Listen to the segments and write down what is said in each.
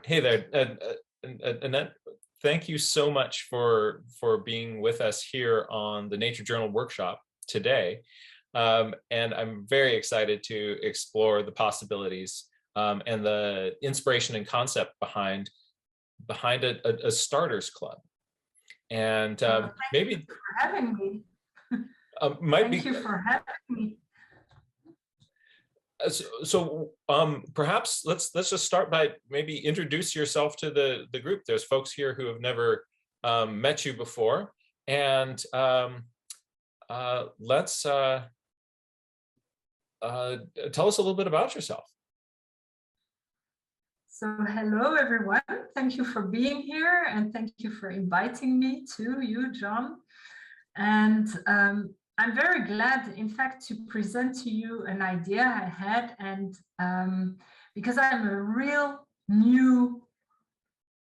Hey there, Annette. Thank you so much for being with us here on the Nature Journal workshop today. And I'm very excited to explore the possibilities and the inspiration and concept behind a starters club. And maybe you for having me. Thank you for having me. So perhaps let's just start by maybe introduce yourself to the group. There's folks here who have never met you before, and let's tell us a little bit about yourself. So hello everyone, thank you for being here and thank you for inviting me to you, John. And I'm very glad, in fact, to present to you an idea I had, and because I'm a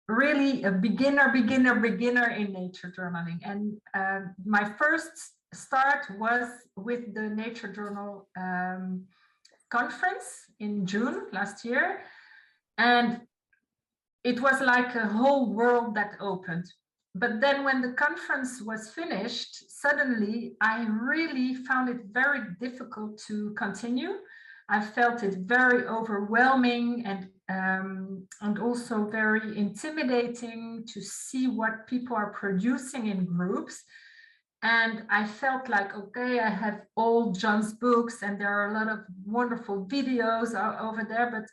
really a beginner in nature journaling. And my first start was with the Nature Journal conference in June last year. And it was like a whole world that opened. But then when the conference was finished, suddenly I really found it very difficult to continue. I felt it very overwhelming and also very intimidating to see what people are producing in groups. And I felt like, okay, I have all John's books and there are a lot of wonderful videos over there, but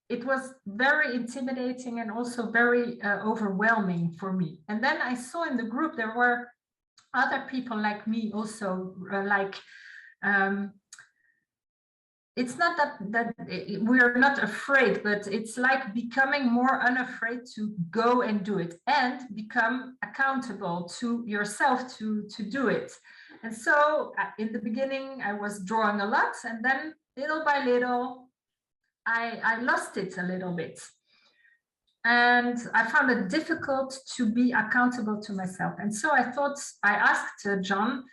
it was very intimidating and also very overwhelming for me. And then I saw in the group there were other people like me also, it's not that we are not afraid, but it's like becoming more unafraid to go and do it and become accountable to yourself to do it. And so in the beginning, I was drawing a lot, and then little by little, I lost it a little bit. And I found it difficult to be accountable to myself. And so I thought, I asked John,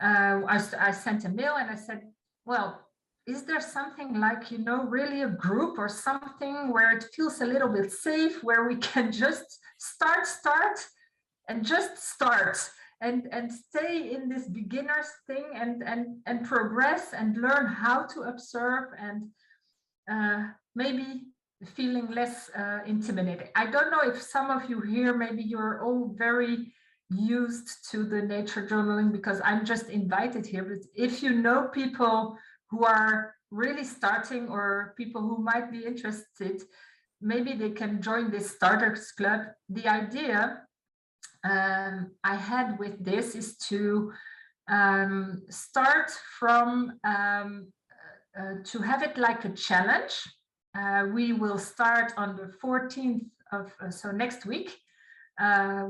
I sent a mail and I said, well, is there something like, you know, really a group or something where it feels a little bit safe, where we can just start and stay in this beginner's thing and progress and learn how to observe and maybe feeling less intimidated. I don't know if some of you here, maybe you're all very used to the nature journaling because I'm just invited here, but if you know people who are really starting or people who might be interested, maybe they can join this starters club. The idea I had with this is to start from to have it like a challenge. We will start on the 14th of, so next week,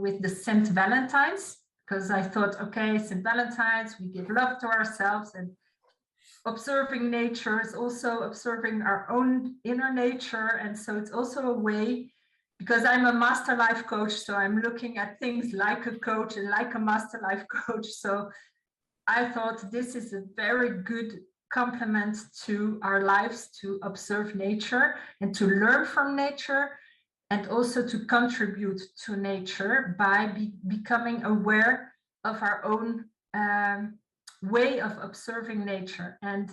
with the St. Valentine's, because I thought, okay, St. Valentine's, we give love to ourselves, and observing nature is also observing our own inner nature. And so it's also a way, because I'm a master life coach, so I'm looking at things like a coach and like a master life coach. So I thought this is a very good complement to our lives, to observe nature and to learn from nature, and also to contribute to nature by becoming aware of our own way of observing nature. And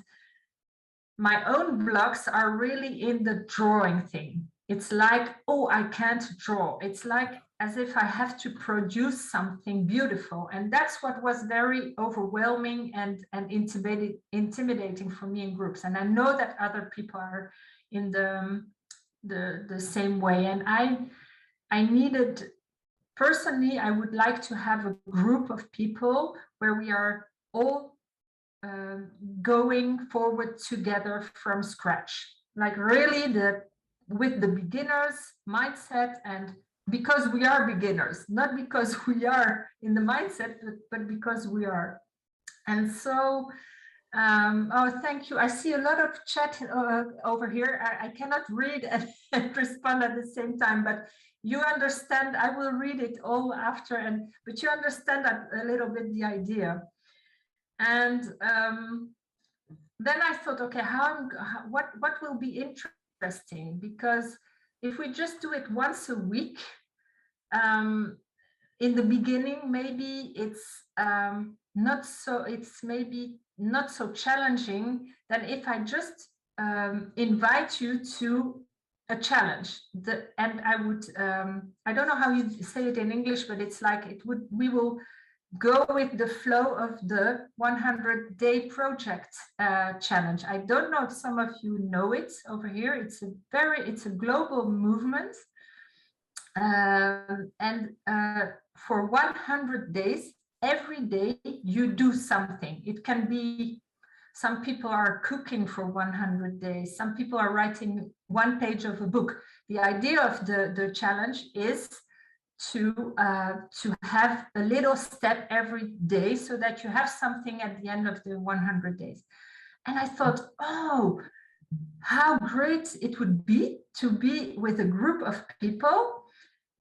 my own blocks are really in the drawing thing. It's like, oh, I can't draw. It's like as if I have to produce something beautiful. And that's what was very overwhelming and intimidating for me in groups. And I know that other people are in the same way. And I needed, personally, I would like to have a group of people where we are all going forward together from scratch, like really with the beginners mindset, and because we are beginners, not because we are in the mindset, but because we are. And so oh, thank you. I see a lot of chat over here. I cannot read and respond at the same time, but you understand. I will read it all after, but you understand a little bit the idea. And then I thought, okay, what will be interesting? Because if we just do it once a week, in the beginning, maybe it's maybe not so challenging than if I just invite you to a challenge. And I would, I don't know how you say it in English, but it's like we will go with the flow of the 100-day project challenge. I don't know if some of you know it over here. It's a global movement. And for 100 days, every day you do something. It can be, some people are cooking for 100 days. Some people are writing one page of a book. The idea of the challenge is to have a little step every day so that you have something at the end of the 100 days. And I thought, oh, how great it would be to be with a group of people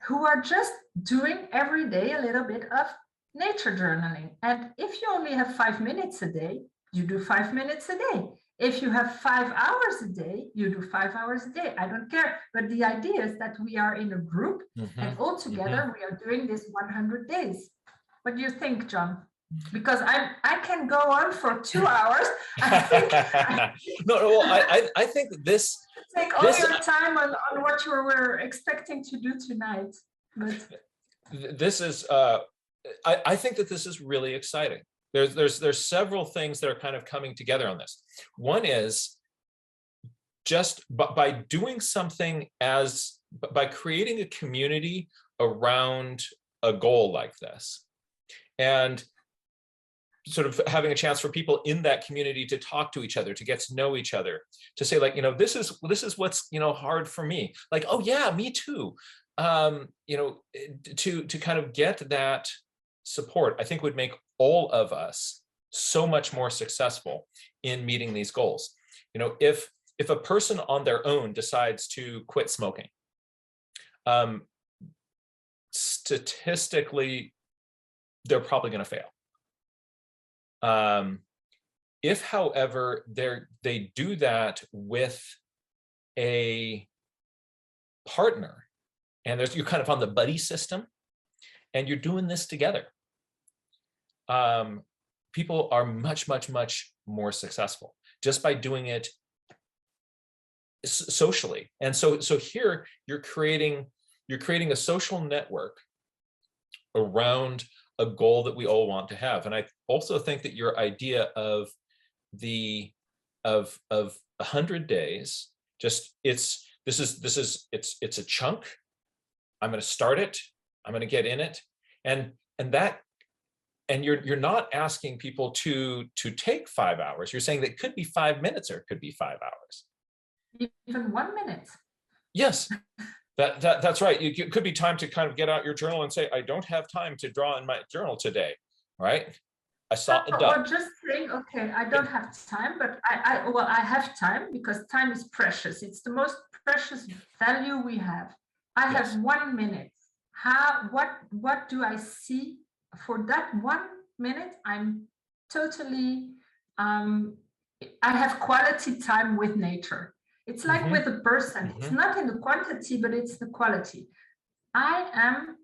who are just doing every day a little bit of nature journaling. And if you only have 5 minutes a day, you do 5 minutes a day. If you have 5 hours a day, you do 5 hours a day. I don't care. But the idea is that we are in a group and all together we are doing this 100 days. What do you think, John? Because I can go on for 2 hours. I think I think that this take all your time on what you were expecting to do tonight. But this is I think that this is really exciting. There's several things that are kind of coming together on this. One is just by doing something by creating a community around a goal like this, and sort of having a chance for people in that community to talk to each other, to get to know each other, to say like, this is what's, hard for me. Like, oh yeah, me too. To kind of get that support, I think would make all of us so much more successful in meeting these goals. If a person on their own decides to quit smoking, statistically, they're probably going to fail. If, however, they do that with a partner, and you're kind of on the buddy system, and you're doing this together, people are much, much, much more successful just by doing it socially. And so here you're creating a social network around a goal that we all want to have. And I also think that your idea of 100 days, it's a chunk. I'm going to start it. I'm going to get in it. And you're not asking people to take 5 hours. You're saying that it could be 5 minutes or it could be 5 hours. Even 1 minute. Yes. That's right. It could be time to kind of get out your journal and say, I don't have time to draw in my journal today, right? I saw a duck. Or just saying, okay, I don't have time, but I have time, because time is precious. It's the most precious value we have. I have 1 minute. What do I see for that 1 minute? I'm totally, I have quality time with nature. It's like with a person. It's not in the quantity, but it's the quality. I am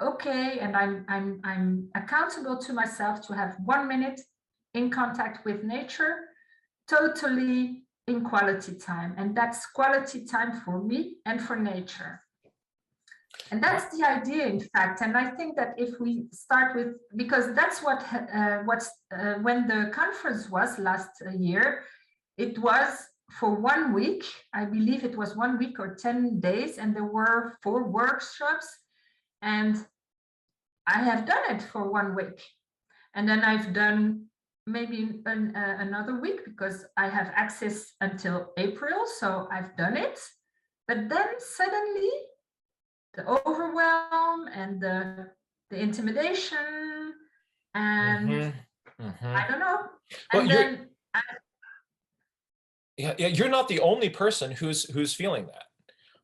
okay, and I'm accountable to myself to have 1 minute in contact with nature, totally in quality time. And that's quality time for me and for nature. And that's the idea, in fact. And I think that if we start with, because that's when the conference was last year, it was for 1 week. I believe it was 1 week or 10 days, and there were 4 workshops. And I have done it for 1 week. And then I've done maybe another week, because I have access until April. So I've done it. But then suddenly the overwhelm and the intimidation, and I don't know. And then you're not the only person who's feeling that,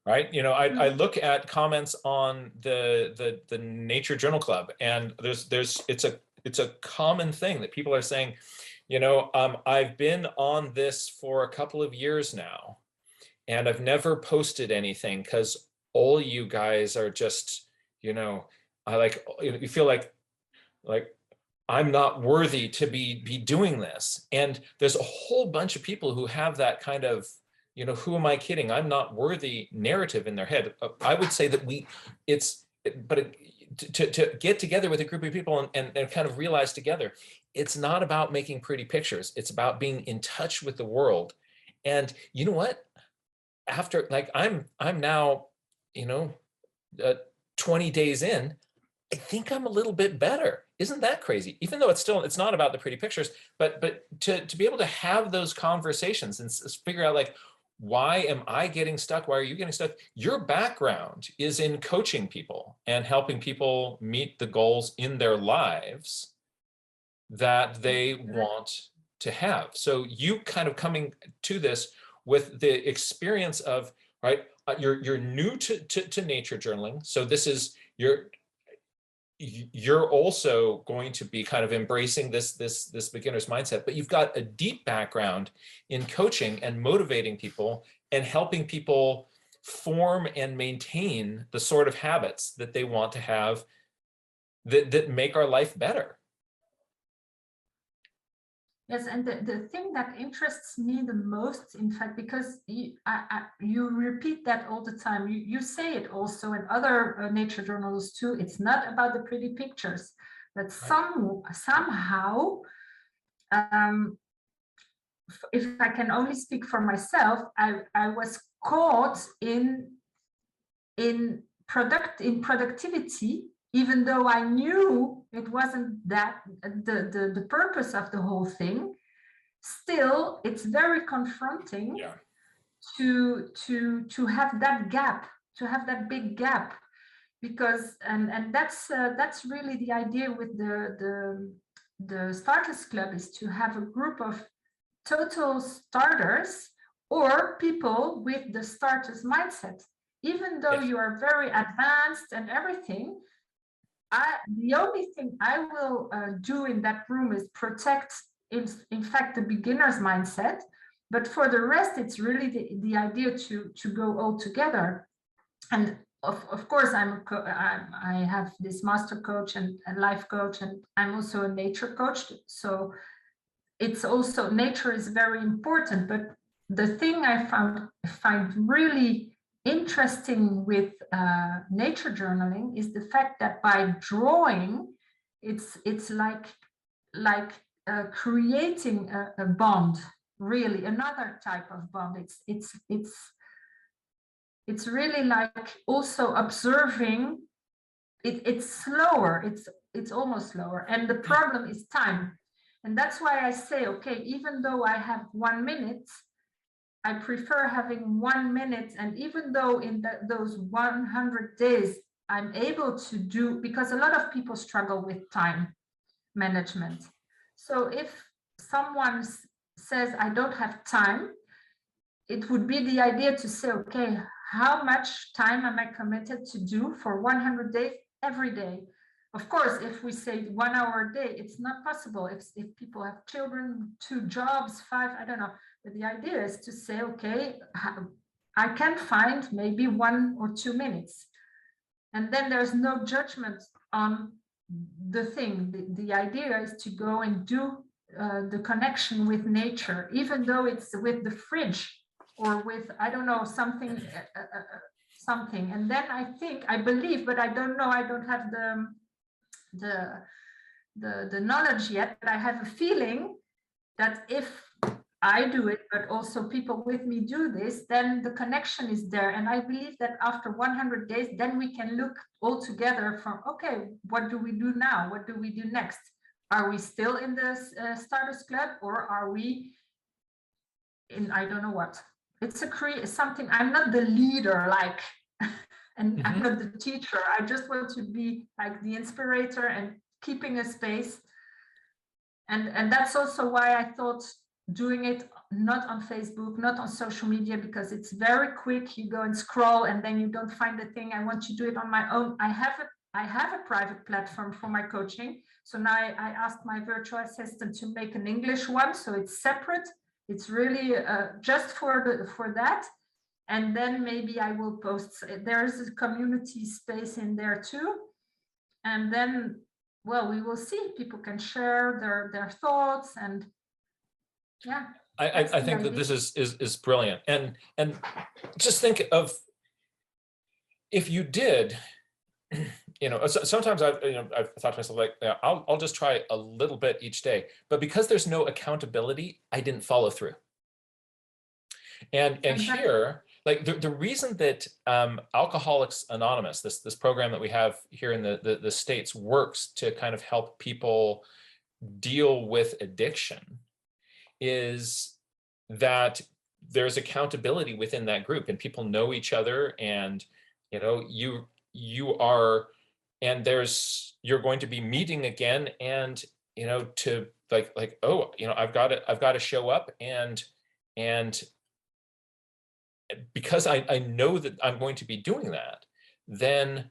right? I look at comments on the Nature Journal Club, and it's a common thing that people are saying, I've been on this for a couple of years now, and I've never posted anything because all you guys are just, I like, you feel like I'm not worthy to be doing this. And there's a whole bunch of people who have that kind of, who am I kidding? I'm not worthy narrative in their head. I would say that to get together with a group of people and kind of realize together, it's not about making pretty pictures. It's about being in touch with the world. And you know what? After, like, I'm now, you know, 20 days in, I think I'm a little bit better. Isn't that crazy? Even though it's not about the pretty pictures, but to be able to have those conversations and figure out, like, why am I getting stuck? Why are you getting stuck? Your background is in coaching people and helping people meet the goals in their lives that they want to have. So you kind of coming to this with the experience of, right, you're new to nature journaling. So this is you're also going to be kind of embracing this beginner's mindset, but you've got a deep background in coaching and motivating people and helping people form and maintain the sort of habits that they want to have that make our life better. Yes, and the thing that interests me the most, in fact, because you repeat that all the time, you say it also in other nature journals too, it's not about the pretty pictures, but somehow, if I can only speak for myself, I was caught in productivity, even though I knew it wasn't that the purpose of the whole thing. Still, it's very confronting. Yeah. to have that gap, to have that big gap, because and that's really the idea with the Starters Club, is to have a group of total starters or people with the starters mindset. Even though Yes. you are very advanced and everything, the only thing I will do in that room is protect, in fact, the beginner's mindset. But for the rest, it's really the idea to go all together. And of course, I have this master coach and life coach, and I'm also a nature coach. So it's also, nature is very important. But the thing I find really interesting with nature journaling is the fact that by drawing, it's like creating a bond, really another type of bond. It's really like also observing. It's slower. It's almost slower, and the problem is time. And that's why I say, okay, even though I have 1 minute, I prefer having 1 minute. And even though in those 100 days, I'm able to do, because a lot of people struggle with time management. So if someone says, I don't have time, it would be the idea to say, okay, how much time am I committed to do for 100 days every day? Of course, if we say 1 hour a day, it's not possible. If people have children, 2 jobs, 5, I don't know. But the idea is to say, okay, I can find maybe 1 or 2 minutes. And then there's no judgment on the thing. The idea is to go and do the connection with nature, even though it's with the fridge or with, I don't know, something. And then I believe, but I don't know, I don't have the knowledge yet, but I have a feeling that if I do it, but also people with me do this, then the connection is there. And I believe that after 100 days, then we can look all together from, okay, what do we do now? What do we do next? Are we still in the Starters Club, or are we in, I don't know what? It's something, I'm not the leader, like, and I'm not the teacher. I just want to be like the inspirator and keeping a space. And that's also why I thought doing it not on Facebook, not on social media, because it's very quick. You go and scroll and then you don't find the thing. I want to do it on my own. I have a private platform for my coaching. So now I asked my virtual assistant to make an English one. So it's separate. It's really just for that. And then maybe I will post, there's a community space in there too. And then, well, we will see, people can share their thoughts, and yeah. I think that this is brilliant. And just think of, if you did, sometimes I've thought to myself, like, yeah, I'll just try a little bit each day, but because there's no accountability, I didn't follow through. And Exactly. here, like the reason that Alcoholics Anonymous, this program that we have here in the States, works to kind of help people deal with addiction, is that there's accountability within that group, and people know each other, and you are, and you're going to be meeting again, and to like oh, I've got to show up, and because I know that I'm going to be doing that, then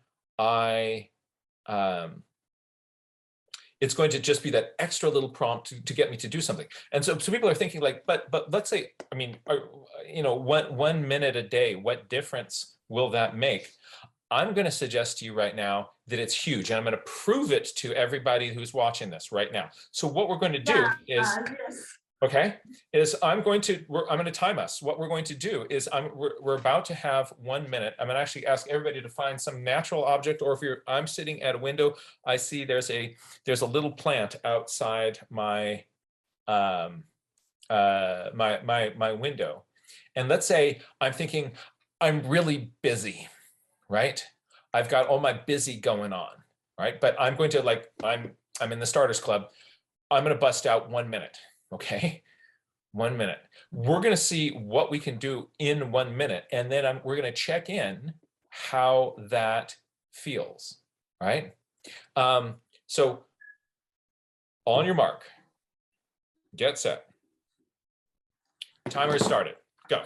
it's going to just be that extra little prompt to get me to do something. And so people are thinking, like, but let's say, I mean, 1 minute a day, what difference will that make? I'm going to suggest to you right now that it's huge, and I'm going to prove it to everybody who's watching this right now. So what we're going to do is, yes. okay, is I'm going to time us. What we're going to do is we're about to have 1 minute. I'm going to actually ask everybody to find some natural object, or if I'm sitting at a window, I see there's a little plant outside my my window. And let's say I'm thinking I'm really busy, right? I've got all my busy going on, right? But I'm going to, like, I'm in the starters club. I'm going to bust out 1 minute. Okay, 1 minute. We're going to see what we can do in 1 minute, and then we're going to check in how that feels, right? So on your mark, get set. Timer is started. Go.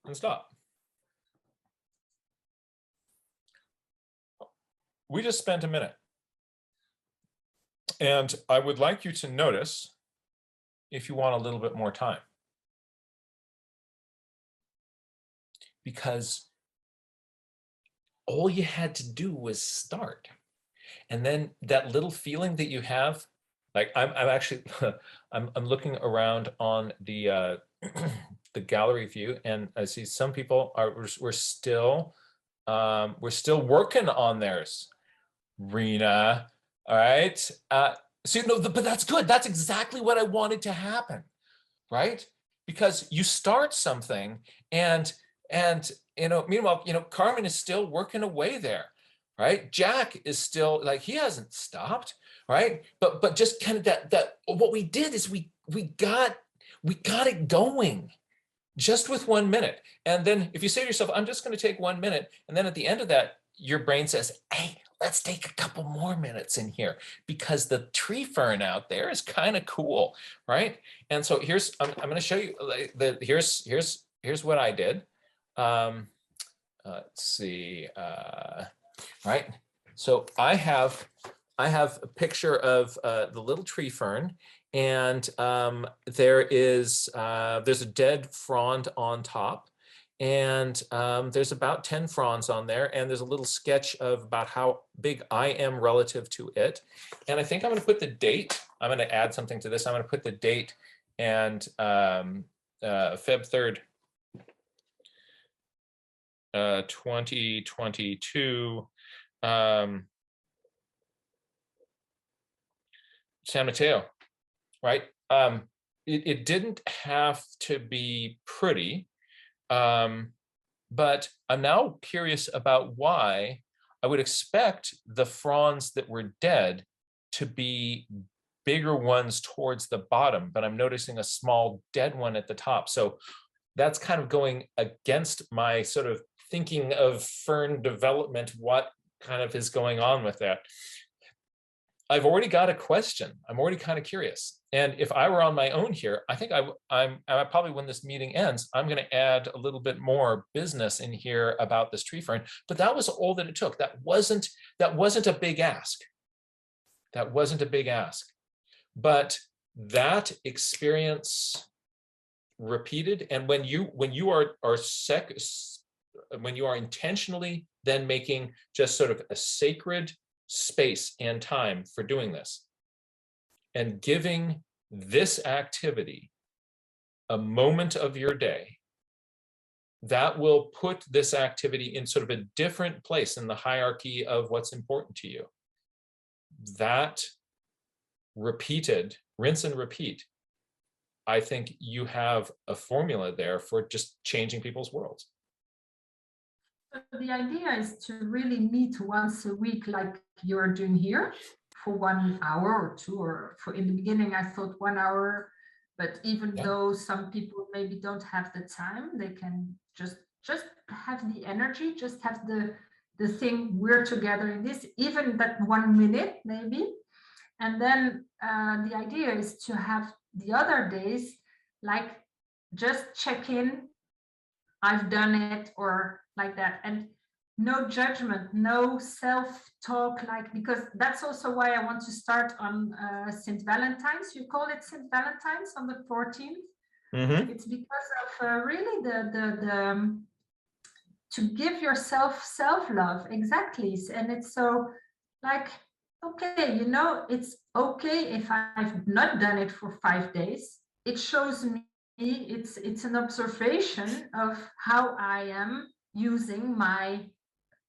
And stop. We just spent a minute. And I would like you to notice if you want a little bit more time. Because all you had to do was start. And then that little feeling that you have, like I'm actually, I'm looking around on the the gallery view, and I see some people we're still working on theirs. Rena, all right. So but that's good. That's exactly what I wanted to happen, right? Because you start something, and meanwhile, Carmen is still working away there, right? Jack is still, like, he hasn't stopped, right? But just kind of that what we did is we got it going just with 1 minute. And then if you say to yourself, I'm just going to take 1 minute, and then at the end of that, your brain says, hey, let's take a couple more minutes in here, because the tree fern out there is kind of cool, right? And so I'm going to show you here's what I did. Let's see, right? So I have a picture of the little tree fern, and there's a dead frond on top, and there's about 10 fronds on there, and there's a little sketch of about how big I am relative to it. And I think I'm going to put the date. I'm going to add something to this. I'm going to put the date and Feb 3rd. 2022, San Mateo, right? It didn't have to be pretty, but I'm now curious about why. I would expect the fronds that were dead to be bigger ones towards the bottom, but I'm noticing a small dead one at the top. So that's kind of going against my sort of thinking of fern development. What kind of is going on with that? I've already got a question. I'm already kind of curious. And if I were on my own here, I think I probably, when this meeting ends, I'm going to add a little bit more business in here about this tree fern. But that was all that it took. That wasn't a big ask. That wasn't a big ask. But that experience repeated, and when you are intentionally then making just sort of a sacred space and time for doing this, and giving this activity a moment of your day, that will put this activity in sort of a different place in the hierarchy of what's important to you. That repeated, rinse and repeat, I think you have a formula there for just changing people's worlds. The idea is to really meet once a week, like you're doing here, for 1 hour or two, or in the beginning I thought 1 hour, but even though some people maybe don't have the time, they can just have the energy, just have the thing, we're together in this, even that 1 minute maybe. And then the idea is to have the other days, like just check in, I've done it, or like that, and no judgment, no self-talk, like, because that's also why I want to start on St. Valentine's. You call it St. Valentine's on the 14th. Mm-hmm. It's because of really the to give yourself self-love, exactly. And it's so like, okay, it's okay if I've not done it for 5 days. It shows me, it's an observation of how I am using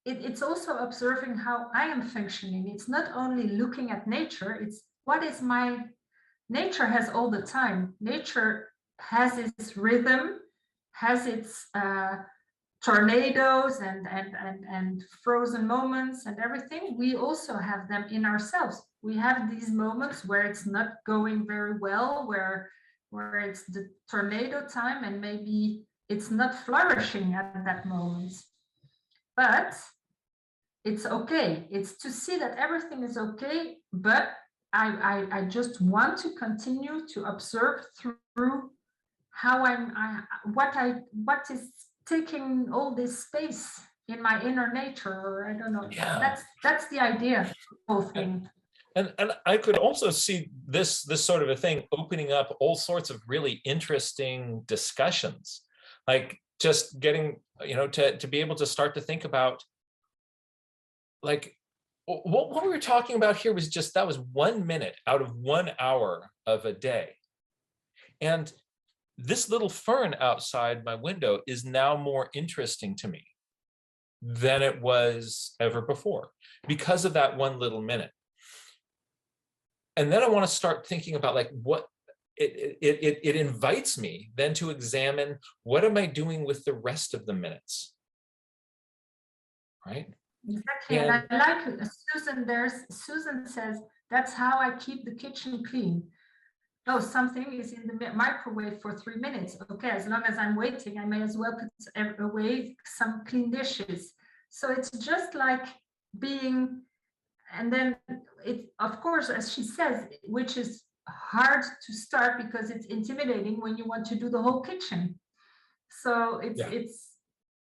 it's also observing how I am functioning. It's not only looking at nature, it's what is nature has all the time. Nature has its rhythm, has its tornadoes and frozen moments and everything. We also have them in ourselves. We have these moments where it's not going very well, where it's the tornado time and maybe it's not flourishing at that moment. But it's okay. It's to see that everything is okay, but I just want to continue to observe through how what is taking all this space in my inner nature, or I don't know. Yeah. That's the idea, whole thing. And I could also see this sort of a thing opening up all sorts of really interesting discussions, like just getting, to be able to start to think about, like, what we were talking about here was just, that was 1 minute out of 1 hour of a day. And this little fern outside my window is now more interesting to me than it was ever before because of that 1 little minute. And then I want to start thinking about, like, what it invites me then to examine, what am I doing with the rest of the minutes? Right? Exactly. And I like Susan says, that's how I keep the kitchen clean. Oh, something is in the microwave for 3 minutes. Okay, as long as I'm waiting, I may as well put away some clean dishes. So it's just like being, and then it, of course, as she says, which is hard to start because it's intimidating when you want to do the whole kitchen. So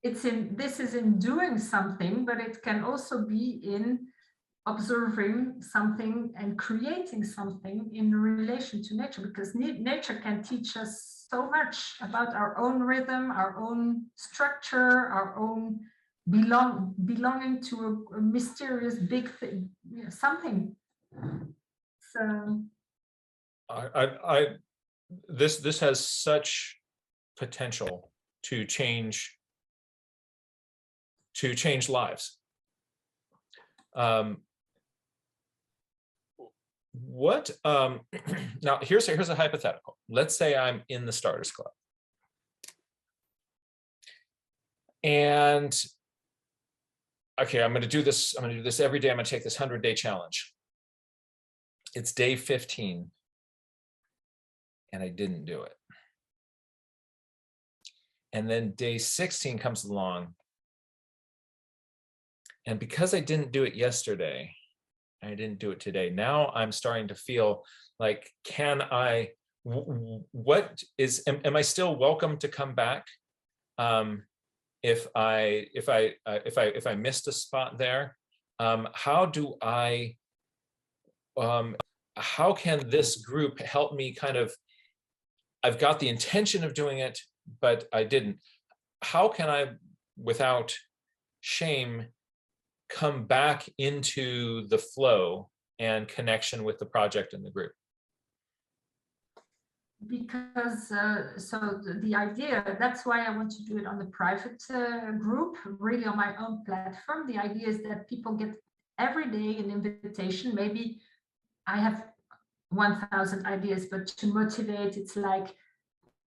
this is in doing something, but it can also be in observing something and creating something in relation to nature, because nature can teach us so much about our own rhythm, our own structure, our own belonging to a mysterious big thing, something. So this has such potential to change to change lives. Now here's a hypothetical. Let's say I'm in the Starters Club. And okay, I'm going to do this every day. I'm going to take this 100-day challenge. It's day 15 and I didn't do it. And then day 16 comes along. And because I didn't do it yesterday, I didn't do it today. Now I'm starting to feel like, am I still welcome to come back? If I missed a spot there, how can this group help me kind of, I've got the intention of doing it, but I didn't. How can I, without shame, come back into the flow and connection with the project and the group? Because so the idea, that's why I want to do it on the private group, really on my own platform. The idea is that people get every day an invitation. Maybe I have 1,000 ideas, but to motivate, it's like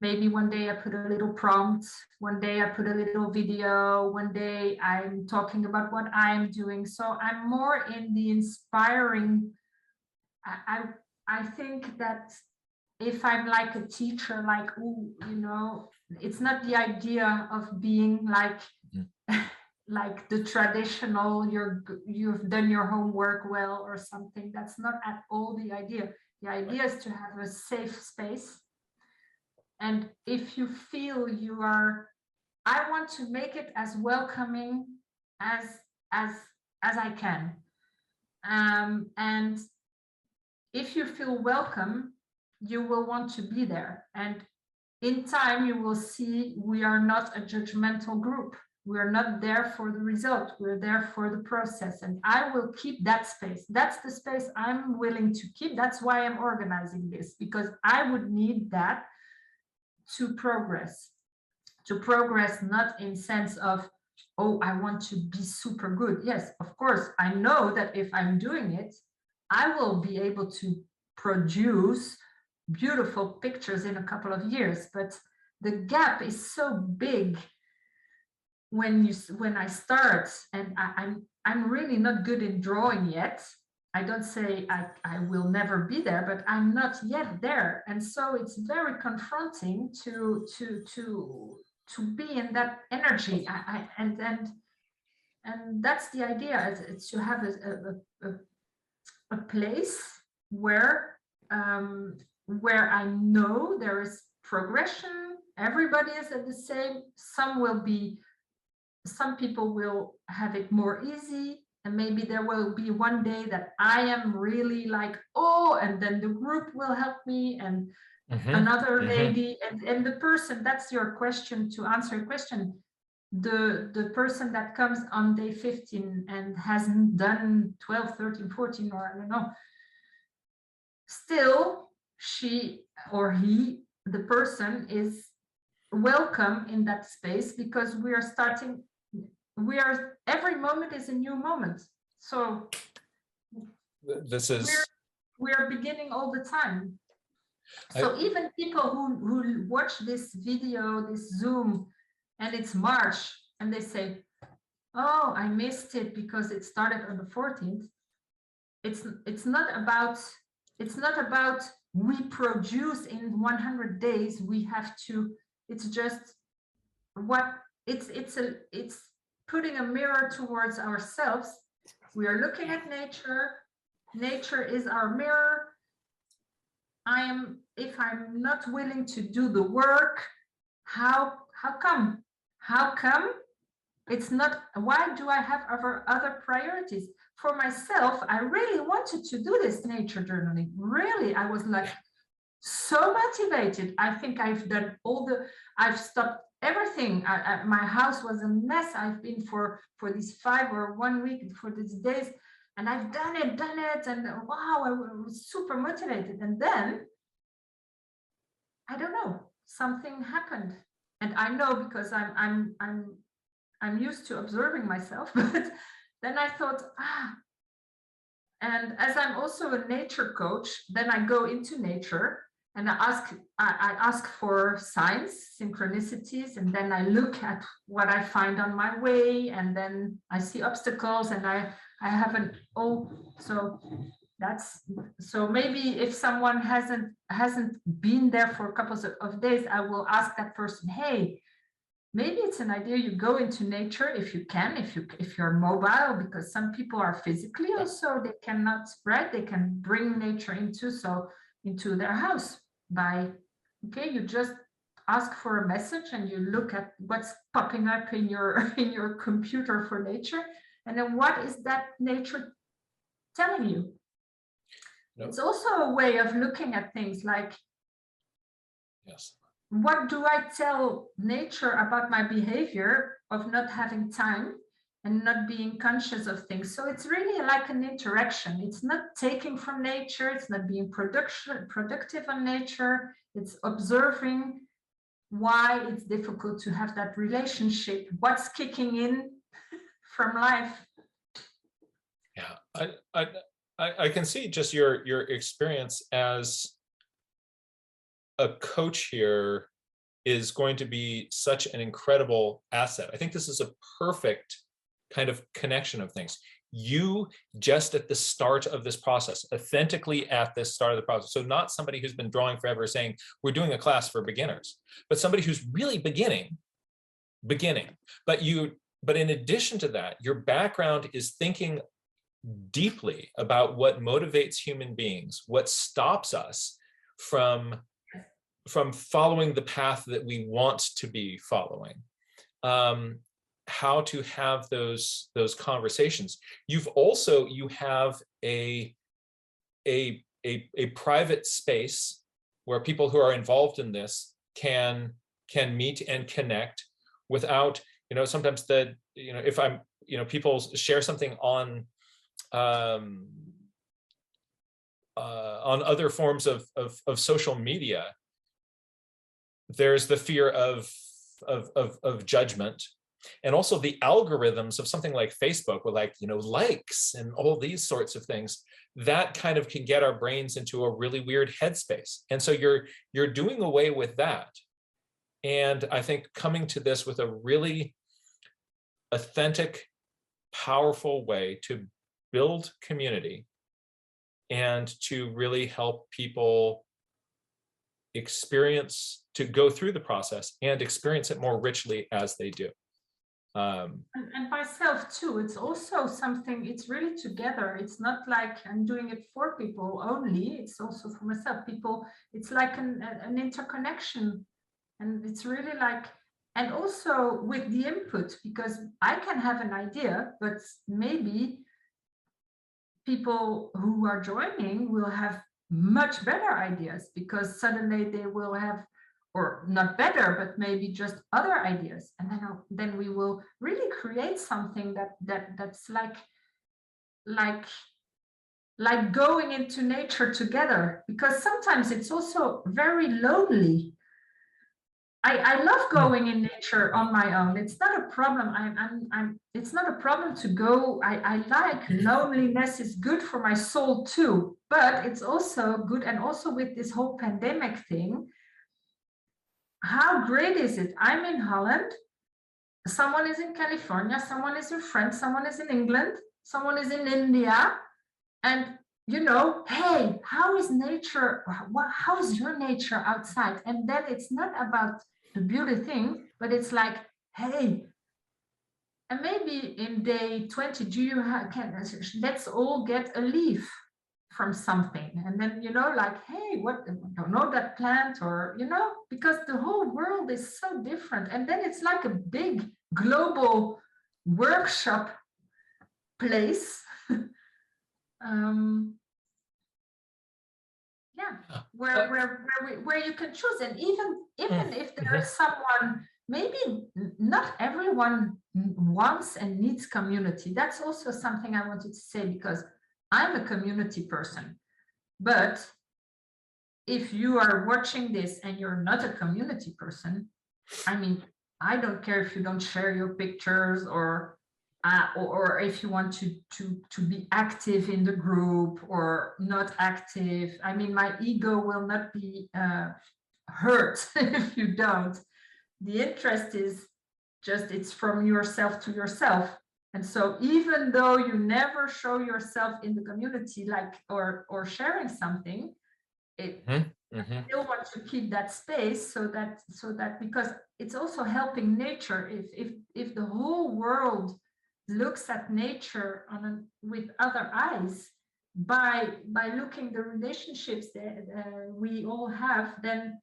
maybe one day I put a little prompt, one day I put a little video, one day I'm talking about what I'm doing. So I'm more in the inspiring. I think that if I'm like a teacher, like, ooh, you know, it's not the idea of being like, like the traditional, you've done your homework well or something. That's not at all the idea. The idea is to have a safe space. And if you feel you are, I want to make it as welcoming as I can. And if you feel welcome, you will want to be there. And in time, you will see we are not a judgmental group. We're not there for the result. We're there for the process. And I will keep that space. That's the space I'm willing to keep. That's why I'm organizing this, because I would need that to progress. To progress, not in sense of, oh, I want to be super good. Yes, of course, I know that if I'm doing it, I will be able to produce beautiful pictures in a couple of years, but the gap is so big when I start, and I'm really not good in drawing yet. I don't say I will never be there, but I'm not yet there, and so it's very confronting to be in that energy. And that's the idea. It's to have a place where I know there is progression. Everybody is at the same. Some people will have it more easy, and maybe there will be one day that I am really like, oh, and then the group will help me, and another lady, and the person, that's your question, to answer your question. The person that comes on day 15 and hasn't done 12, 13, 14, or I don't know, still she or he, the person, is welcome in that space, because we are starting, every moment is a new moment. So this is, we're beginning all the time. So even people who watch this video, this Zoom, and it's March, and they say, oh, I missed it because it started on the 14th. It's not about we produce in 100 days. We have to, it's just what it's putting a mirror towards ourselves. We are looking at nature. Nature is our mirror. If I'm not willing to do the work, how come? How come? It's not, why do I have other priorities? For myself, I really wanted to do this nature journaling. Really, I was like so motivated. I think I've done I've stopped everything. My house was a mess. I've been for these 5 or 1 week for these days, and I've done it, and wow, I was super motivated. And then, I don't know, something happened. And I know because I'm I'm used to observing myself, but then I thought, and as I'm also a nature coach, then I go into nature and I ask for signs, synchronicities, and then I look at what I find on my way, and then I see obstacles, and I haven't, so that's, so maybe if someone hasn't been there for a couple of days, I will ask that person, hey, maybe it's an idea you go into nature if you can, if you're mobile, because some people are physically also, they cannot spread, they can bring nature into their house by, okay, you just ask for a message and you look at what's popping up in your in your computer for nature, and then what is that nature telling you? It's also a way of looking at things like, yes, what do I tell nature about my behavior of not having time and not being conscious of things? So it's really like an interaction. It's not taking from nature, it's not being productive on nature, it's observing why it's difficult to have that relationship, what's kicking in from life. Yeah, I can see just your experience as a coach here is going to be such an incredible asset. I think this is a perfect kind of connection of things. You just at the start of this process, authentically at the start of the process. So not somebody who's been drawing forever saying, we're doing a class for beginners, but somebody who's really beginning. But in addition to that, your background is thinking deeply about what motivates human beings, what stops us from following the path that we want to be following, how to have those conversations. You have a private space where people who are involved in this can meet and connect without, sometimes if I'm, people share something on other forms of social media, there's the fear of judgment, and also the algorithms of something like Facebook with likes and all these sorts of things that kind of can get our brains into a really weird headspace. And so you're doing away with that. And I think coming to this with a really authentic, powerful way to build community and to really help people to go through the process and experience it more richly as they do. And myself too, it's also something, it's really together. It's not like I'm doing it for people only, it's also for myself. People, it's like an interconnection, and it's really like, and also with the input, because I can have an idea, but maybe people who are joining will have much better ideas, because suddenly they will have, or not better, but maybe just other ideas, and then we will really create something that's like going into nature together, because sometimes it's also very lonely. I love going in nature on my own. It's not a problem. It's not a problem to go. I like loneliness is good for my soul too, but it's also good. And also with this whole pandemic thing, how great is it? I'm in Holland. Someone is in California. Someone is in France. Someone is in England. Someone is in India. And hey, how is nature? How is your nature outside? And then it's not about the beauty thing, but it's like, hey, and maybe in day 20, let's all get a leaf from something, and then like, hey, what, don't know that plant, or because the whole world is so different, and then it's like a big global workshop place. Where you can choose, and even if there is someone, maybe not everyone wants and needs community. That's also something I wanted to say, because I'm a community person. But if you are watching this and you're not a community person, I mean, I don't care if you don't share your pictures, or if you want to be active in the group or not active. I mean, my ego will not be hurt if you don't. The interest is just, it's from yourself to yourself. And so even though you never show yourself in the community, like, or sharing something, it Mm-hmm. still want to keep that space, so that because it's also helping nature. If the whole world looks at nature with other eyes, by looking the relationships that we all have, then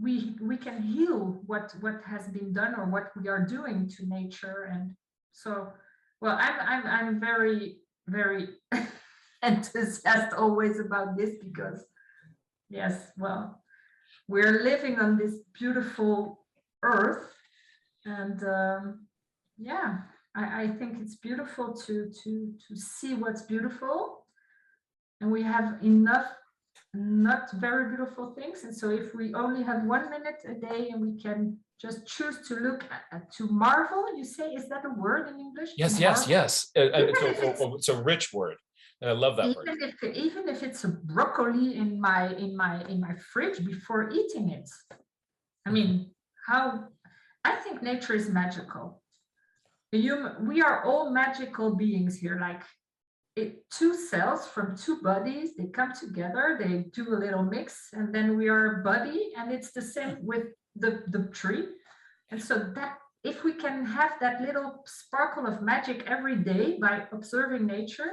we can heal what has been done or what we are doing to nature. And so, well, I'm very, very enthusiastic always about this, because yes, well, we're living on this beautiful earth, and yeah, I think it's beautiful to see what's beautiful, and we have enough not very beautiful things. And so if we only have 1 minute a day and we can just choose to look to marvel, you say, is that a word in English? Yes, To yes, marvel? yes. It's a rich word, and I love that word. Even if it's a broccoli in my fridge before eating it. I mean, how I think nature is magical. We are all magical beings here. Like, two cells from two bodies, they come together, they do a little mix, and then we are a body. And it's the same with the tree. And so that if we can have that little sparkle of magic every day by observing nature,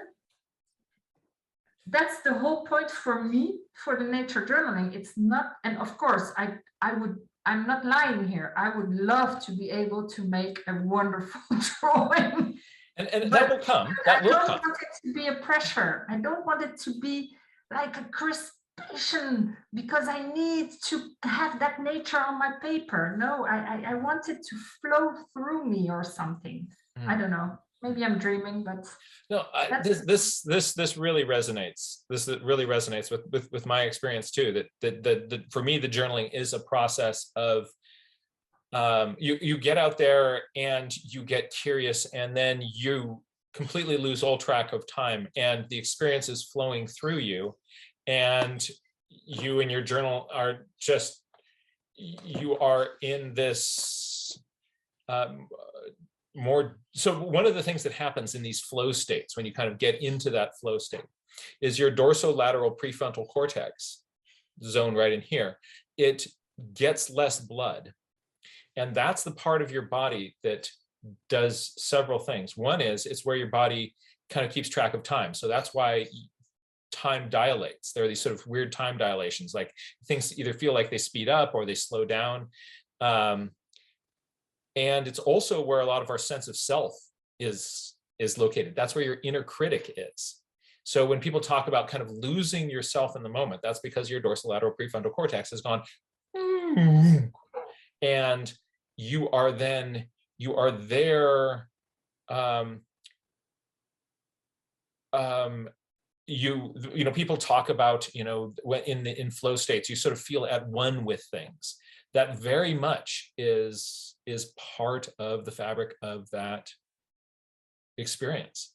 that's the whole point for me for the nature journaling. It's not, and of course I'm not lying here, I would love to be able to make a wonderful drawing. And that But will come. That I will don't come. want it to be a pressure. I don't want it to be like a crispation because I need to have that nature on my paper. No, I want it to flow through me or something. I don't know. Maybe I'm dreaming, but no, this really resonates. This really resonates with my experience too. That for me, the journaling is a process of you get out there and you get curious, and then you completely lose all track of time, and the experience is flowing through you, and you and your journal are just, you are in this more. So one of the things that happens in these flow states, when you kind of get into that flow state, is your dorsolateral prefrontal cortex zone right in here, it gets less blood. And that's the part of your body that does several things. One is, it's where your body kind of keeps track of time. So that's why time dilates. There are these sort of weird time dilations, like things either feel like they speed up or they slow down. And it's also where a lot of our sense of self is located. That's where your inner critic is. So when people talk about kind of losing yourself in the moment, that's because your dorsolateral prefrontal cortex has gone, and you are there. People talk about, when in flow states, you sort of feel at one with things. That very much is part of the fabric of that experience.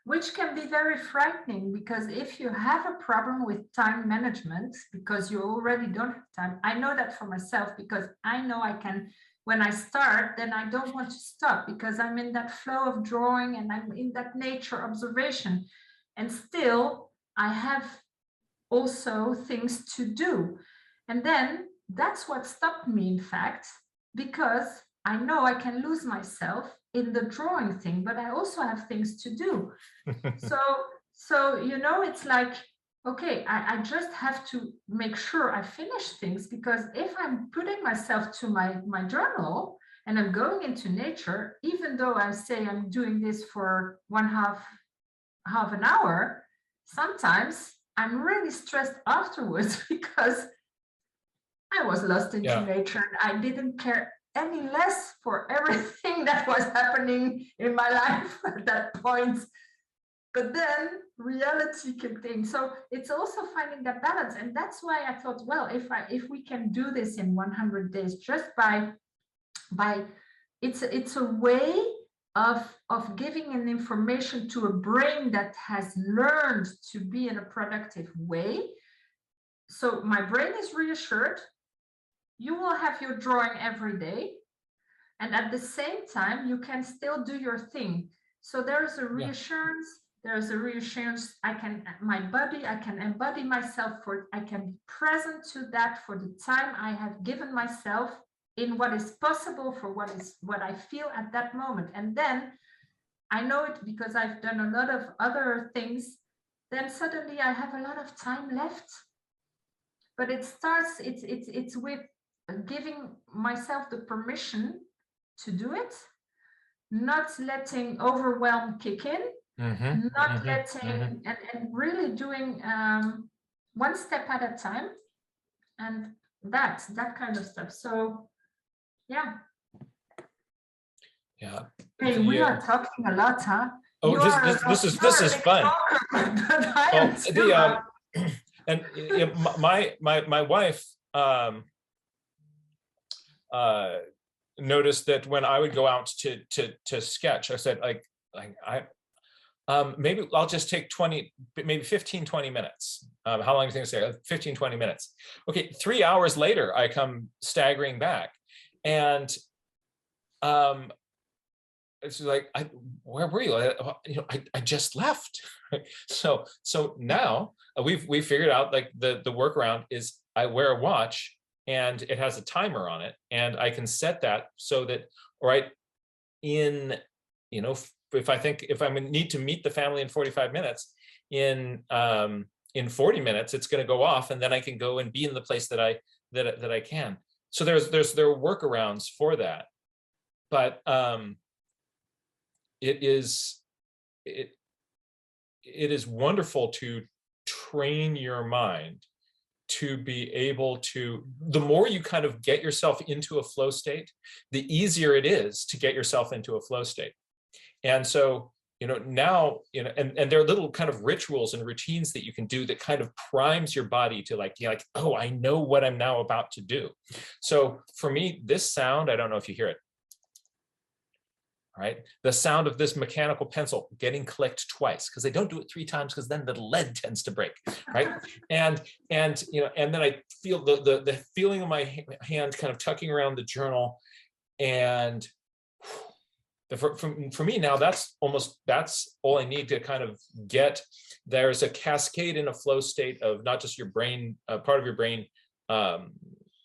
Which can be very frightening, because if you have a problem with time management because you already don't have time, I know that for myself, because I know I can, when I start, then I don't want to stop because I'm in that flow of drawing and I'm in that nature observation. And still, I have also things to do. And then that's what stopped me, in fact, because I know I can lose myself in the drawing thing, but I also have things to do. So it's like, okay, I just have to make sure I finish things, because if I'm putting myself to my journal and I'm going into nature, even though I say I'm doing this for half an hour, sometimes I'm really stressed afterwards because I was lost into nature and I didn't care any less for everything that was happening in my life at that point. But then reality kicked in. So it's also finding that balance. And that's why I thought, well, if we can do this in 100 days, just by it's a way of giving an information to a brain that has learned to be in a productive way. So my brain is reassured. You will have your drawing every day. And at the same time, you can still do your thing. So there's a reassurance. There's a reassurance. I can embody myself I can be present to that for the time I have given myself in what is possible for what I feel at that moment. And then I know it because I've done a lot of other things. Then suddenly I have a lot of time left. But it starts, it's with giving myself the permission to do it, not letting overwhelm kick in, not letting, and really doing one step at a time, and that kind of stuff. So yeah. Hey, we are talking a lot, huh? Oh, this is fun. Talker, but I am too, and my wife noticed that when I would go out to sketch, I said, maybe I'll just take 15, 20 minutes. How long do you think it's 15, 20 minutes. Okay, 3 hours later, I come staggering back. And it's like, where were you? I just left. So now we've figured out, like, the workaround is I wear a watch and it has a timer on it, and I can set that so that, right, if I need to meet the family in 45 minutes, in 40 minutes it's going to go off, and then I can go and be in the place that I can. So there are workarounds for that, but it is wonderful to train your mind to be able to, the more you kind of get yourself into a flow state, the easier it is to get yourself into a flow state. And so, now, and there are little kind of rituals and routines that you can do that kind of primes your body to like, oh, I know what I'm now about to do. So for me, this sound, I don't know if you hear it. Right, the sound of this mechanical pencil getting clicked twice, because they don't do it 3 times, because then the lead tends to break, right? and then I feel the feeling of my hand kind of tucking around the journal, and for me now, that's all I need to kind of get. There's a cascade in a flow state of not just your brain, part of your brain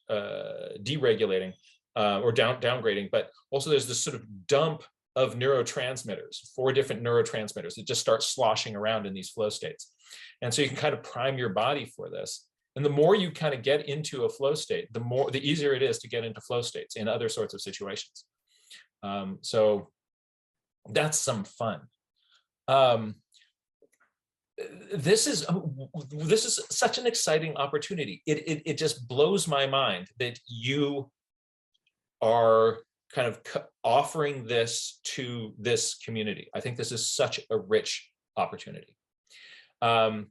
deregulating or downgrading, but also there's this sort of dump of neurotransmitters, 4 different neurotransmitters that just start sloshing around in these flow states. And so you can kind of prime your body for this. And the more you kind of get into a flow state, the easier it is to get into flow states in other sorts of situations. So that's some fun. This is such an exciting opportunity. It just blows my mind that you are kind of offering this to this community. I think this is such a rich opportunity. And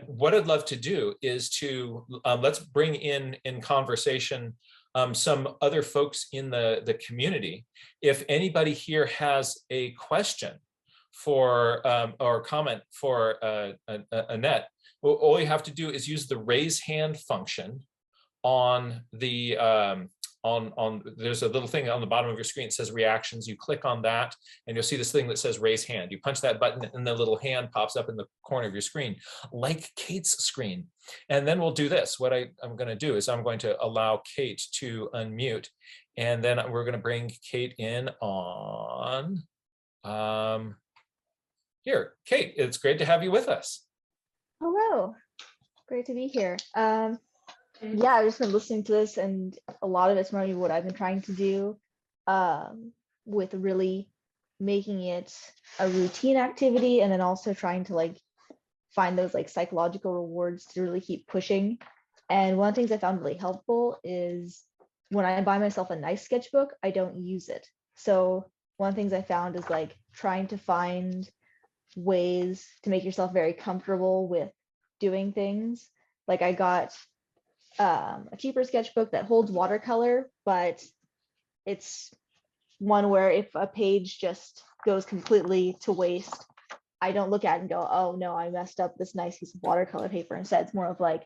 what I'd love to do is to let's bring in conversation some other folks in the community. If anybody here has a question for or comment for Annette, well, all you have to do is use the raise hand function on the there's a little thing on the bottom of your screen. It says reactions. You click on that and you'll see this thing that says raise hand. You punch that button and the little hand pops up in the corner of your screen, like Kate's screen. And then we'll do this. What I'm going to do is I'm going to allow Kate to unmute, and then we're going to bring Kate in on here. Kate, it's great to have you with us. Hello, great to be here. Yeah, I've just been listening to this, and a lot of it's reminding me what I've been trying to do with really making it a routine activity, and then also trying to like find those like psychological rewards to really keep pushing. And one of the things I found really helpful is when I buy myself a nice sketchbook, I don't use it. So one of the things I found is like trying to find ways to make yourself very comfortable with doing things. Like I got a cheaper sketchbook that holds watercolor, but it's one where if a page just goes completely to waste, I don't look at it and go, oh no, I messed up this nice piece of watercolor paper. Instead, it's more of like,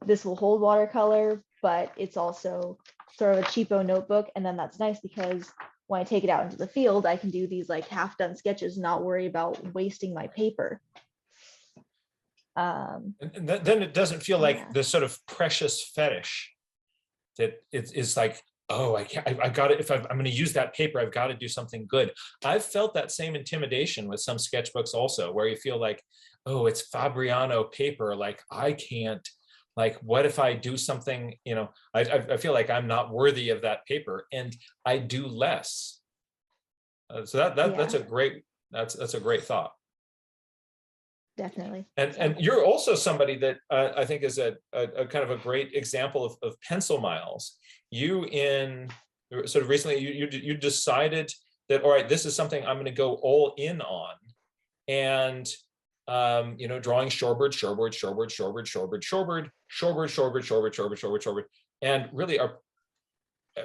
this will hold watercolor, but it's also sort of a cheapo notebook. And then that's nice because when I take it out into the field, I can do these like half done sketches, not worry about wasting my paper. And then it doesn't feel like Yeah. this sort of precious fetish that it's like, oh, I got it. If I'm going to use that paper, I've got to do something good. I've felt that same intimidation with some sketchbooks also, where you feel like, oh, it's Fabriano paper. Like I can't, like, what if I do something, you know, I feel like I'm not worthy of that paper and I do less. So that's a great, that's a great thought. Definitely. And you're also somebody that I think is a kind of a great example of pencil miles. You in sort of recently, you decided that, all right, this is something I'm going to go all in on. And, you know, drawing shorebird, and really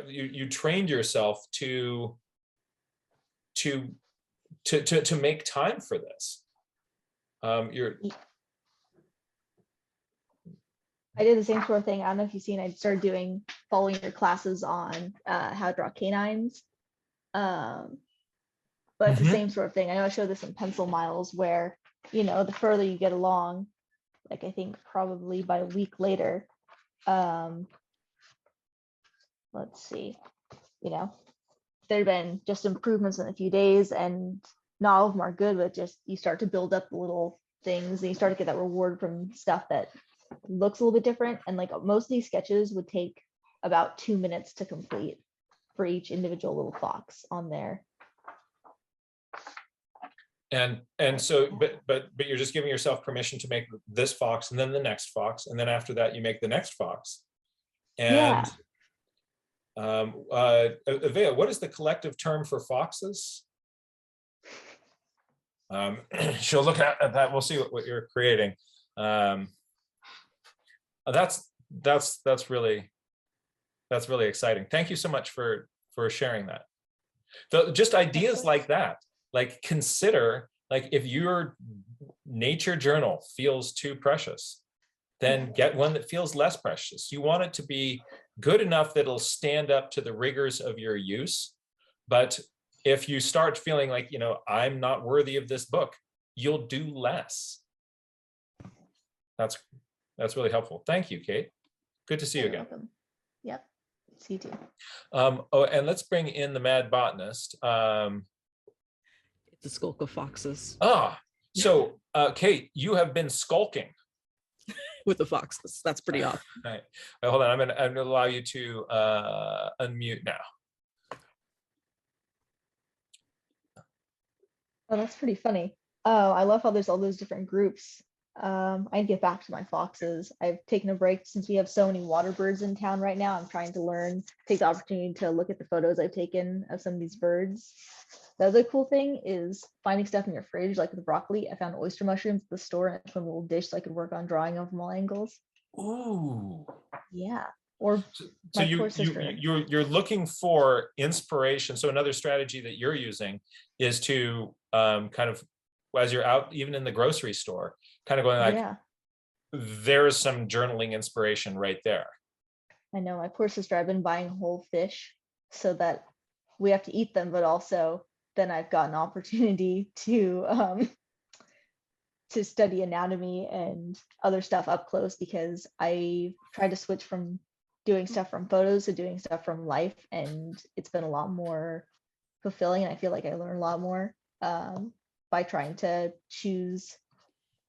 you trained yourself to make time for this. I did the same sort of thing. I don't know if you've seen, I started following your classes on how to draw canines. But it's the same sort of thing. I know I showed this in pencil miles where, you know, the further you get along, like I think probably by a week later, let's see, you know, there've been just improvements in a few days, and not all of them are good, but just you start to build up the little things and you start to get that reward from stuff that looks a little bit different. And like most of these sketches would take about 2 minutes to complete for each individual little fox on there. And so, but you're just giving yourself permission to make this fox and then the next fox, and then after that you make the next fox. And Avea, what is the collective term for foxes? She'll look at that. We'll see what you're creating. That's really exciting. Thank you so much for sharing that. Just ideas like that. Like consider, like if your nature journal feels too precious, then get one that feels less precious. You want it to be good enough that it'll stand up to the rigors of your use. But if you start feeling like, you know, I'm not worthy of this book, you'll do less. That's really helpful. Thank you, Kate. Good to see you again. Welcome. Yep. See you too. Oh, and let's bring in the mad botanist. It's a skulk of foxes. So Kate, you have been skulking with the foxes. That's pretty off. Right. Hold on. I'm gonna allow you to unmute now. Oh, that's pretty funny. Oh, I love how there's all those different groups. I get back to my foxes. I've taken a break since we have so many water birds in town right now. I'm trying to take the opportunity to look at the photos I've taken of some of these birds. The other cool thing is finding stuff in your fridge, like with broccoli. I found oyster mushrooms at the store and I put in a little dish so I could work on drawing them from all angles. Ooh. Yeah. Or so you're looking for inspiration. So another strategy that you're using is to kind of, as you're out even in the grocery store, kind of going like, there's some journaling inspiration right there. I know, my poor sister, I've been buying whole fish so that we have to eat them, but also then I've got an opportunity to study anatomy and other stuff up close, because I tried to switch from doing stuff from photos to doing stuff from life, and it's been a lot more fulfilling, and I feel like I learn a lot more by trying to choose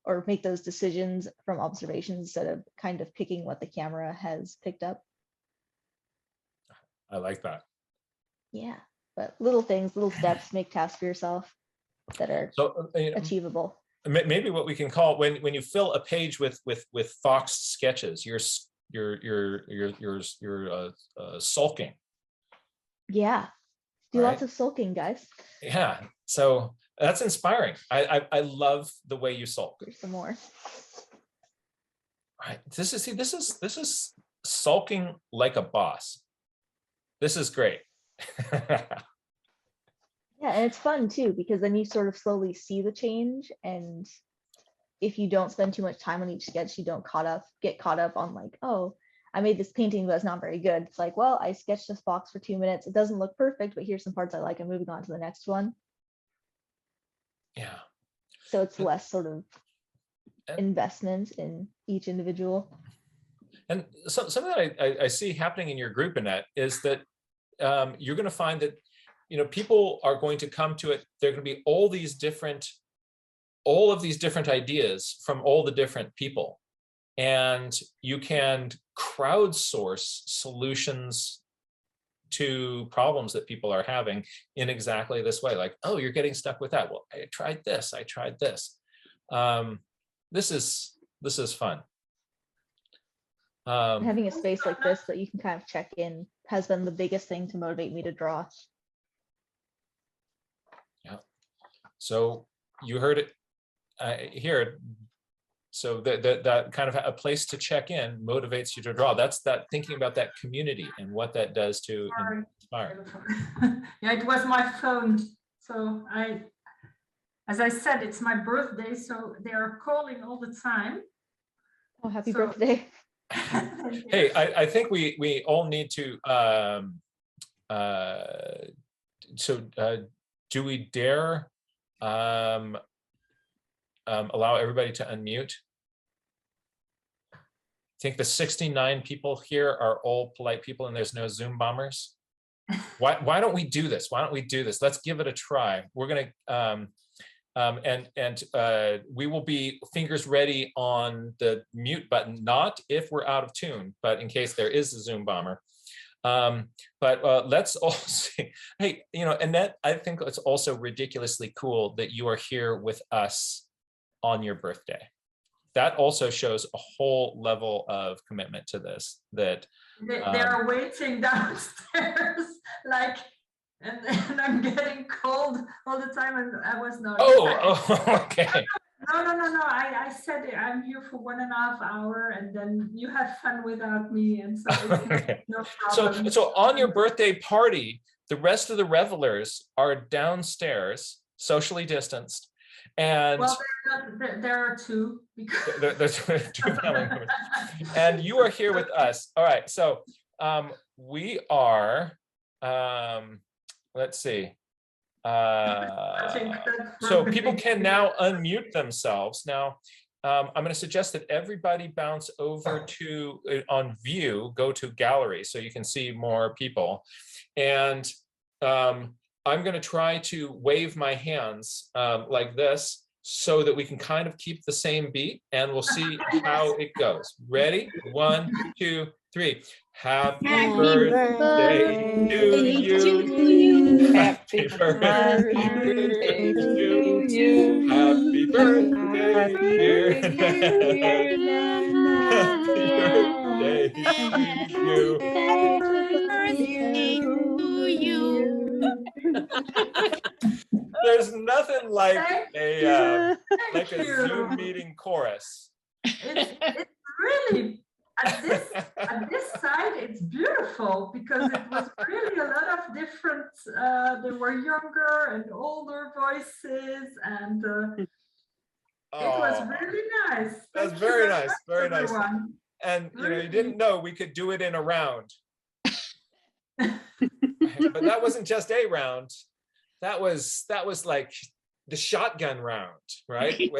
or make those decisions from observations instead of kind of picking what the camera has picked up. I like that. Yeah, but little things, little steps, make tasks for yourself that are achievable. Maybe what we can call, when you fill a page with fox sketches, you're sulking. Yeah, do lots of sulking, guys. Yeah. So That's inspiring. I love the way you sulk. Here's some more. Right. This is sulking like a boss. This is great. Yeah, and it's fun too, because then you sort of slowly see the change, and if you don't spend too much time on each sketch, you don't get caught up on like, oh, I made this painting, but it's not very good. It's like, well, I sketched this box for 2 minutes. It doesn't look perfect, but here's some parts I like. I'm moving on to the next one. Yeah. So it's less sort of investment in each individual. And something that I see happening in your group, Annette, is that you're going to find that, you know, people are going to come to it. There are going to be all of these different ideas from all the different people. And you can crowdsource solutions to problems that people are having in exactly this way. Like, oh, you're getting stuck with that. Well, I tried this. This is fun. Having a space like this that you can kind of check in has been the biggest thing to motivate me to draw. Yeah. So you heard it here. So that kind of a place to check in motivates you to draw. That's that thinking about that community and what that does to inspire. Yeah, it was my phone. So as I said, it's my birthday, so they are calling all the time. Oh, happy birthday. Hey, I think we all need to do we dare allow everybody to unmute? I think the 69 people here are all polite people and there's no Zoom bombers. Why don't we do this? Let's give it a try. We're gonna we will be fingers ready on the mute button, not if we're out of tune, but in case there is a Zoom bomber. Let's all see. Hey, you know, Annette, I think it's also ridiculously cool that you are here with us on your birthday. That also shows a whole level of commitment to this. That they're waiting downstairs, like, and I'm getting cold all the time, and I was not. Okay. No. I said I'm here for 1.5 hours, and then you have fun without me, and so it's no problem. So on your birthday party, the rest of the revelers are downstairs, socially distanced, and well, there are two. There's two family members, and you are here with us. All right, so we are. Let's see. So people can now unmute themselves. Now, I'm going to suggest that everybody bounce over to on view, go to gallery so you can see more people. And I'm going to try to wave my hands like this so that we can kind of keep the same beat, and we'll see how it goes. Ready? 1, 2, 3. Happy birthday to you. Happy birthday to you. Happy birthday, dear Annette. Happy birthday to you. There's nothing like a Zoom meeting chorus. It's really at this side, it's beautiful because it was really a lot of different. There were younger and older voices, and it was really nice. That's very nice, very nice. And you know, you didn't know we could do it in a round, but that wasn't just a round. That was like the shotgun round, right?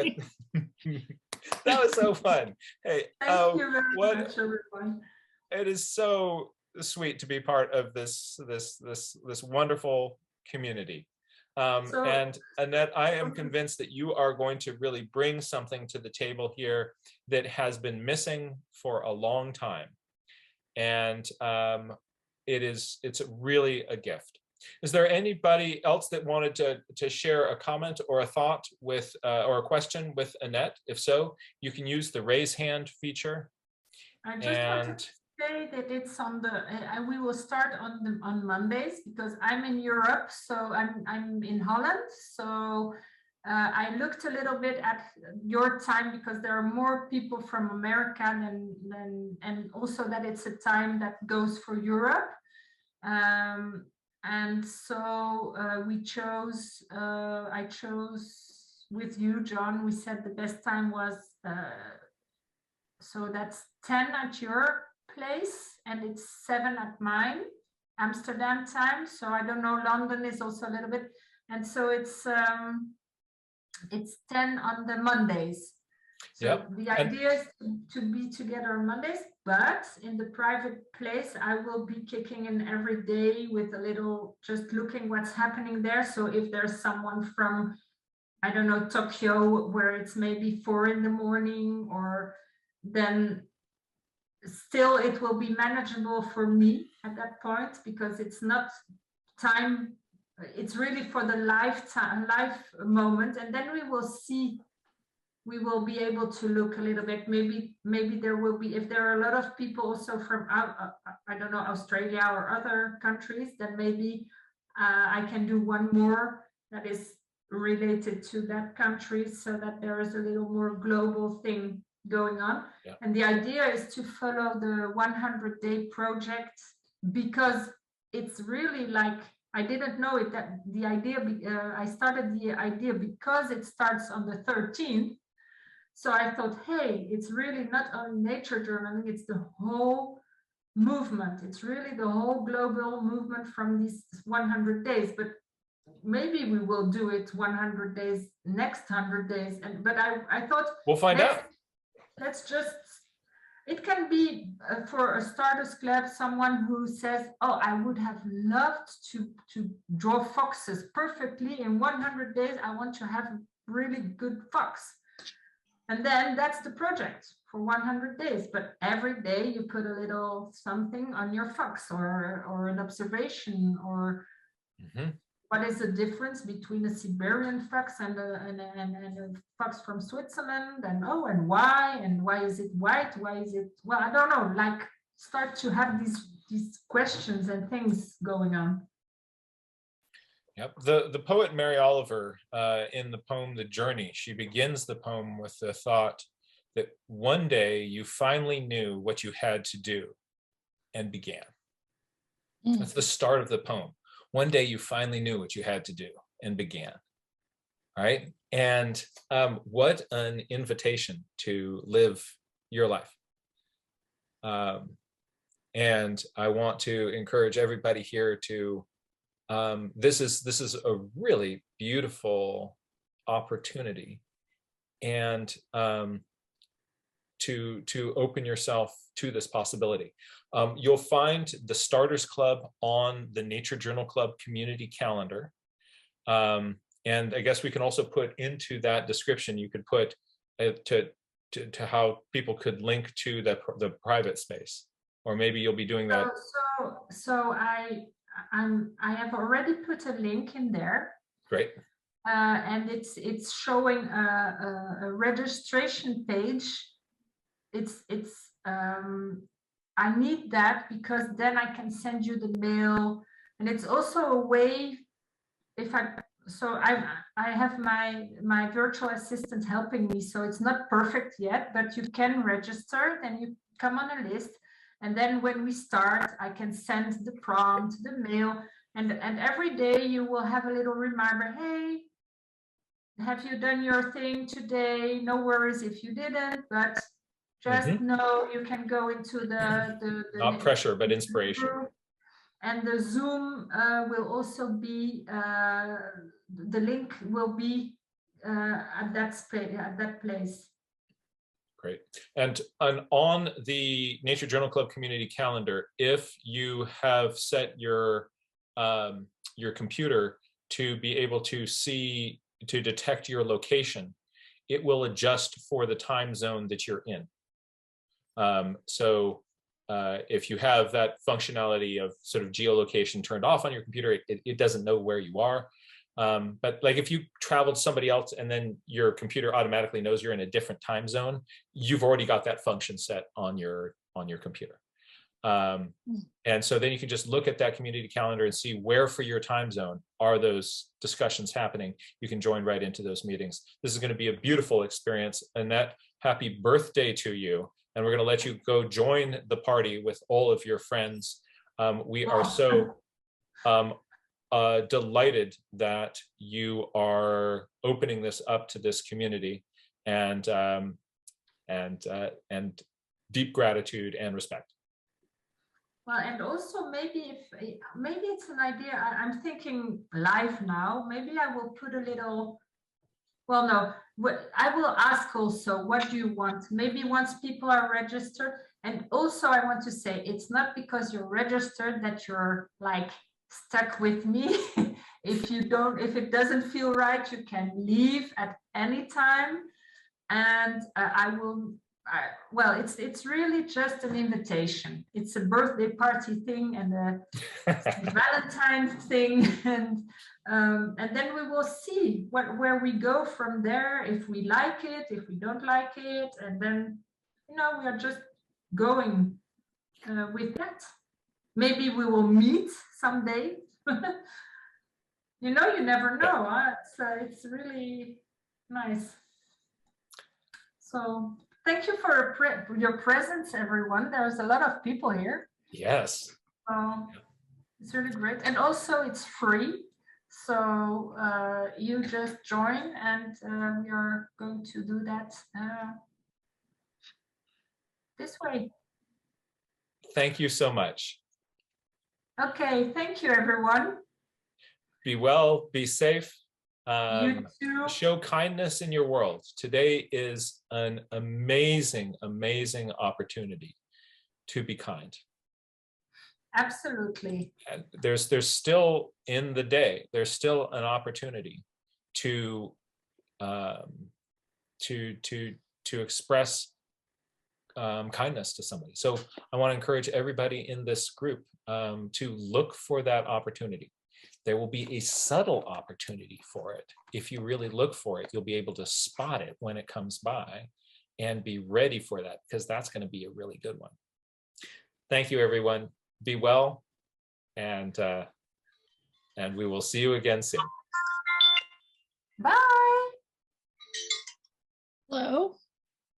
That was so fun. Hey, thank you very much, everyone. It is so sweet to be part of this wonderful community. And Annette, I am convinced that you are going to really bring something to the table here that has been missing for a long time, and it's really a gift. Is there anybody else that wanted to share a comment or a thought with or a question with Annette? If so, you can use the raise hand feature. I just want to say that it's on the, we will start on Mondays because I'm in Europe, so I'm in Holland. So I looked a little bit at your time because there are more people from America and also that it's a time that goes for Europe. And so we chose, I chose with you, John, we said the best time was, so that's 10 at your place and it's 7 at mine, Amsterdam time. So I don't know, London is also a little bit. And so it's 10 on the Mondays. So Yep. the idea is to be together on Mondays, but in the private place, I will be kicking in every day with a little, just looking what's happening there. So if there's someone from, I don't know, Tokyo, where it's maybe 4 in the morning, or then still it will be manageable for me at that point, because it's not time, it's really for the life moment. And then we will see, we will be able to look a little bit, maybe there will be, if there are a lot of people also from I don't know, Australia or other countries, then maybe I can do one more that is related to that country, so that there is a little more global thing going on. Yeah. And the idea is to follow the 100-day project, because it's really like, I didn't know it, that the idea, I started the idea because it starts on the 13th. So I thought, hey, it's really not only nature journaling, it's the whole movement. It's really the whole global movement from these 100 days. But maybe we will do it 100 days, next 100 days. But I thought, we'll find out. Let's just, it can be for a starters club, someone who says, oh, I would have loved to draw foxes perfectly in 100 days. I want to have a really good fox. And then that's the project for 100 days. But every day you put a little something on your fox, or an observation, or what is the difference between a Siberian fox and a fox from Switzerland, and why is it white? Why is it, well, I don't know, like start to have these questions and things going on. Yep. The poet Mary Oliver, in the poem The Journey, she begins the poem with the thought that one day you finally knew what you had to do and began. That's the start of the poem. One day you finally knew what you had to do and began. All right. And what an invitation to live your life. And I want to encourage everybody here to, this is a really beautiful opportunity, and to open yourself to this possibility. You'll find the Starters Club on the Nature Journal Club community calendar. And I guess we can also put into that description, you could put to how people could link to the private space, or maybe you'll be doing that. So I have already put a link in there. Great. And it's showing a registration page. I need that, because then I can send you the mail, and it's also a way, if I have my virtual assistant helping me, so it's not perfect yet, but you can register, then you come on a list, and then when we start, I can send the prompt, the mail, and every day you will have a little reminder, hey, have you done your thing today? No worries if you didn't, but just know you can go into the not pressure, but inspiration. And the Zoom will also be, the link will be at that place. Great. And on the Nature Journal Club community calendar, if you have set your computer to be able to detect your location, it will adjust for the time zone that you're in. So if you have that functionality of sort of geolocation turned off on your computer, it doesn't know where you are. But like if you traveled somebody else and then your computer automatically knows you're in a different time zone, you've already got that function set on your computer. And so then you can just look at that community calendar and see where for your time zone are those discussions happening. You can join right into those meetings. This is going to be a beautiful experience. Annette, happy birthday to you. And we're going to let you go join the party with all of your friends. We are so delighted that you are opening this up to this community, and deep gratitude and respect. Well, and also maybe it's an idea. I'm thinking live now. Maybe I will put a little. Well, no. I will ask also. What do you want? Maybe once people are registered, and also I want to say it's not because you're registered that you're like stuck with me. If it doesn't feel right, you can leave at any time, and I will. Well, it's really just an invitation. It's a birthday party thing and a Valentine's thing, and then we will see where we go from there. If we like it, if we don't like it, and then we are just going with that. Maybe we will meet someday. You never know. Huh? It's really nice. So. Thank you for your presence, everyone. There's a lot of people here. Yes. It's really great. And also it's free. So you just join, and we are going to do that this way. Thank you so much. Okay, thank you, everyone. Be well, be safe. You too. Show kindness in your world. Today is an amazing, amazing opportunity to be kind. Absolutely. And there's still in the day, there's still an opportunity to express kindness to somebody. So I want to encourage everybody in this group to look for that opportunity. There will be a subtle opportunity for it. If you really look for it, you'll be able to spot it when it comes by and be ready for that, because that's going to be a really good one. Thank you, everyone. Be well, and we will see you again soon.